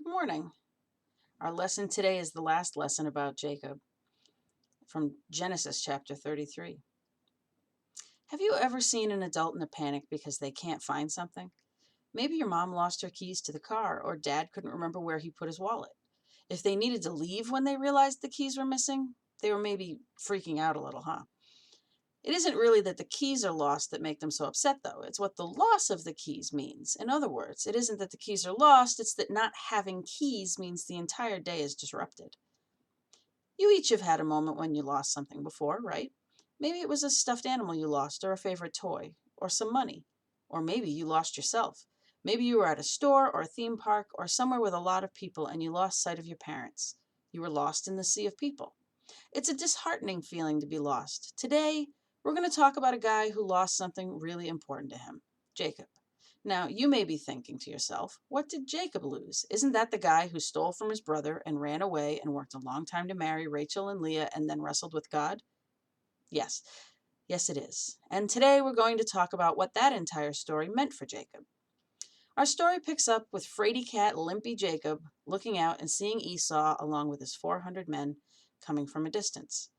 Good morning. Our lesson today is the last lesson about Jacob from Genesis chapter 33. Have you ever seen an adult in a panic because they can't find something? Maybe your mom lost her keys to the car, or dad couldn't remember where he put his wallet. If they needed to leave when they realized the keys were missing, they were maybe freaking out a little, huh? It isn't really that the keys are lost that make them so upset, though. It's what the loss of the keys means. In other words, it isn't that the keys are lost, it's that not having keys means the entire day is disrupted. You each have had a moment when you lost something before, right? Maybe it was a stuffed animal you lost, or a favorite toy, or some money. Or maybe you lost yourself. Maybe you were at a store or a theme park or somewhere with a lot of people and you lost sight of your parents. You were lost in the sea of people. It's a disheartening feeling to be lost. Today, we're going to talk about a guy who lost something really important to him, Jacob. Now, you may be thinking to yourself, what did Jacob lose? Isn't that the guy who stole from his brother and ran away and worked a long time to marry Rachel and Leah and then wrestled with God? Yes, yes, it is. And today we're going to talk about what that entire story meant for Jacob. Our story picks up with fraidy cat Limpy Jacob looking out and seeing Esau along with his 400 men coming from a distance.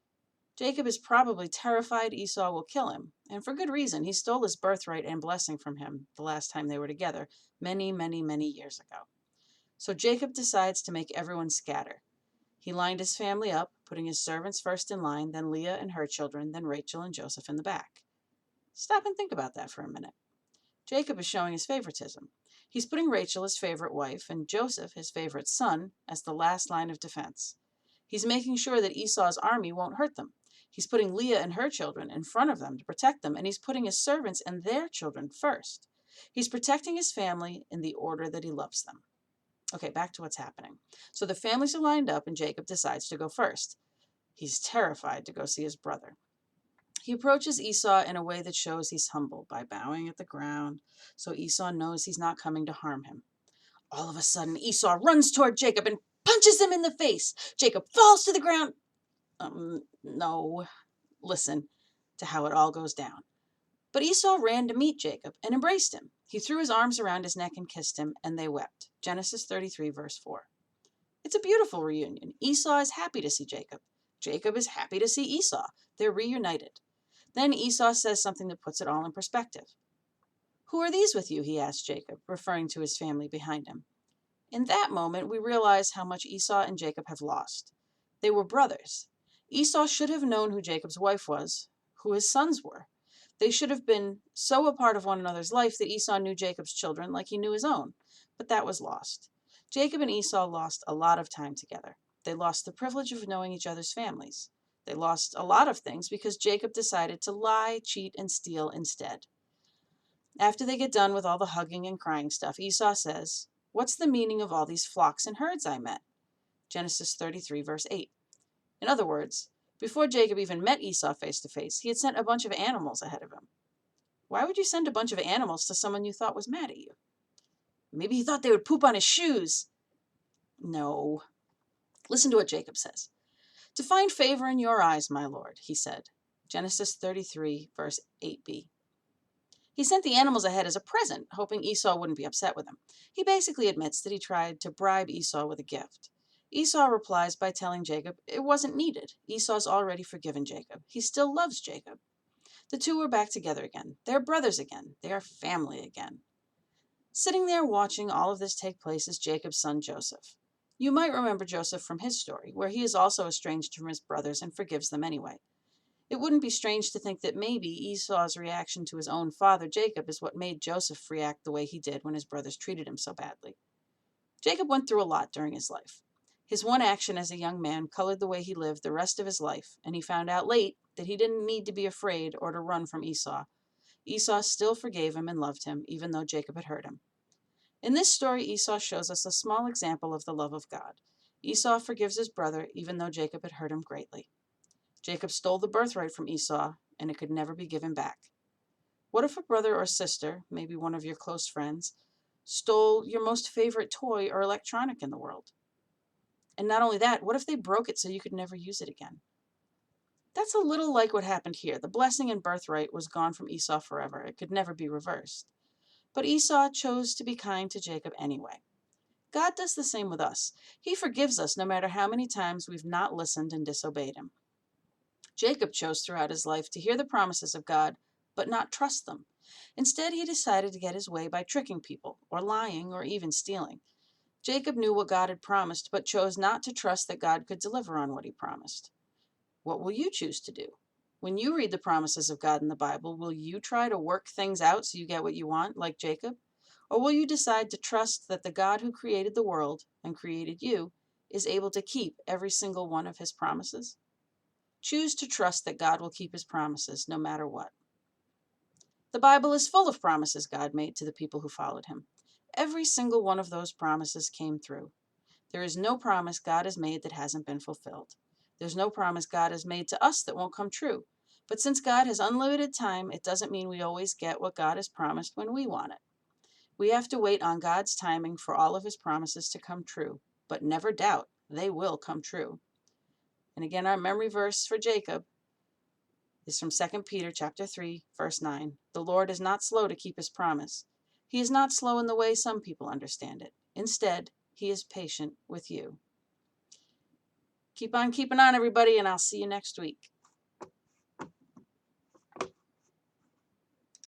Jacob is probably terrified Esau will kill him, and for good reason. He stole his birthright and blessing from him the last time they were together, many, many, many years ago. So Jacob decides to make everyone scatter. He lined his family up, putting his servants first in line, then Leah and her children, then Rachel and Joseph in the back. Stop and think about that for a minute. Jacob is showing his favoritism. He's putting Rachel, his favorite wife, and Joseph, his favorite son, as the last line of defense. He's making sure that Esau's army won't hurt them. He's putting Leah and her children in front of them to protect them, and he's putting his servants and their children first. He's protecting his family in the order that he loves them. Okay, back to what's happening. So the families are lined up, and Jacob decides to go first. He's terrified to go see his brother. He approaches Esau in a way that shows he's humble by bowing at the ground, so Esau knows he's not coming to harm him. All of a sudden, Esau runs toward Jacob and punches him in the face. Jacob falls to the ground. No, listen to how it all goes down. But Esau ran to meet Jacob and embraced him. He threw his arms around his neck and kissed him, and they wept. Genesis 33, verse 4. It's a beautiful reunion. Esau is happy to see Jacob. Jacob is happy to see Esau. They're reunited. Then Esau says something that puts it all in perspective. Who are these with you? He asked Jacob, referring to his family behind him. In that moment, we realize how much Esau and Jacob have lost. They were brothers. Esau should have known who Jacob's wife was, who his sons were. They should have been so a part of one another's life that Esau knew Jacob's children like he knew his own. But that was lost. Jacob and Esau lost a lot of time together. They lost the privilege of knowing each other's families. They lost a lot of things because Jacob decided to lie, cheat, and steal instead. After they get done with all the hugging and crying stuff, Esau says, "What's the meaning of all these flocks and herds I met?" Genesis 33, verse 8. In other words, before Jacob even met Esau face to face, he had sent a bunch of animals ahead of him. Why would you send a bunch of animals to someone you thought was mad at you? Maybe he thought they would poop on his shoes. No. Listen to what Jacob says. "To find favor in your eyes, my lord," he said. Genesis 33, verse 8b. He sent the animals ahead as a present, hoping Esau wouldn't be upset with him. He basically admits that he tried to bribe Esau with a gift. Esau replies by telling Jacob it wasn't needed. Esau's already forgiven Jacob. He still loves Jacob. The two are back together again. They're brothers again. They are family again. Sitting there watching all of this take place is Jacob's son Joseph. You might remember Joseph from his story, where he is also estranged from his brothers and forgives them anyway. It wouldn't be strange to think that maybe Esau's reaction to his own father, Jacob, is what made Joseph react the way he did when his brothers treated him so badly. Jacob went through a lot during his life. His one action as a young man colored the way he lived the rest of his life, and he found out late that he didn't need to be afraid or to run from Esau. Esau still forgave him and loved him, even though Jacob had hurt him. In this story, Esau shows us a small example of the love of God. Esau forgives his brother, even though Jacob had hurt him greatly. Jacob stole the birthright from Esau, and it could never be given back. What if a brother or sister, maybe one of your close friends, stole your most favorite toy or electronic in the world? And not only that, what if they broke it so you could never use it again? That's a little like what happened here. The blessing and birthright was gone from Esau forever. It could never be reversed. But Esau chose to be kind to Jacob anyway. God does the same with us. He forgives us no matter how many times we've not listened and disobeyed him. Jacob chose throughout his life to hear the promises of God, but not trust them. Instead, he decided to get his way by tricking people, or lying, or even stealing. Jacob knew what God had promised, but chose not to trust that God could deliver on what he promised. What will you choose to do? When you read the promises of God in the Bible, will you try to work things out so you get what you want, like Jacob? Or will you decide to trust that the God who created the world and created you is able to keep every single one of his promises? Choose to trust that God will keep his promises no matter what. The Bible is full of promises God made to the people who followed him. Every single one of those promises came through. There is no promise God has made that hasn't been fulfilled. There's no promise God has made to us that won't come true. But since God has unlimited time, it doesn't mean we always get what God has promised when we want it. We have to wait on God's timing for all of his promises to come true, but never doubt they will come true. And again, our memory verse for Jacob is from 2 Peter chapter 3, verse 9. The Lord is not slow to keep his promise. He is not slow in the way some people understand it. Instead, he is patient with you. Keep on keeping on, everybody, and I'll see you next week.